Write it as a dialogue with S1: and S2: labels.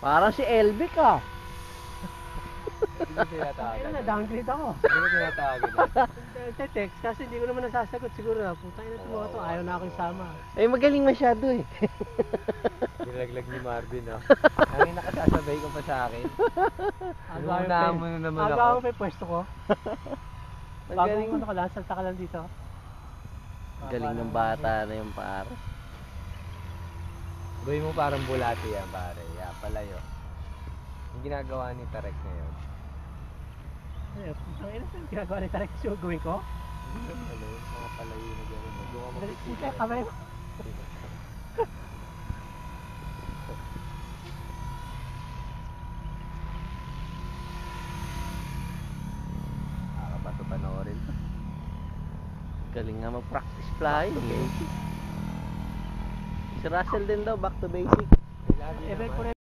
S1: Parang si Elvic ah.
S2: Hindi ko tinatawagan.
S3: Ayun na, downgrade ako.
S2: Hindi ko tinatawagan.
S3: Text kasi hindi ko naman nasasagot siguro na. Putang ina ito mga to, ayaw na ako isama.
S1: Eh magaling masyado eh.
S2: Nilaglag ni Marvin, no? Ang nakasasabay ko pa sa akin. Inuunahan mo na naman
S3: Aga
S2: ako.
S3: ako may pwesto ko. Bago
S1: Magaling.
S3: ko lang, salta ka lang dito.
S1: Galing ng bata na yung pare.
S2: Gawin mo parang bulati yan, pare. Yeah, palayo. Yung ginagawa ni Tarek ngayon.
S3: Ayun, putang ina saan ginagawa ni Tarek kasi gawin ko?
S2: Ano yun? Mga palayo na gano'n. Doon ka
S3: Dali,
S2: magpipili.
S3: sige, kamay mo.
S1: Nakakabato panoorin. Galing nga mag-practice flying eh. Si Russell din daw, back to basic.
S2: Lagi
S3: Event
S2: naman.
S3: ko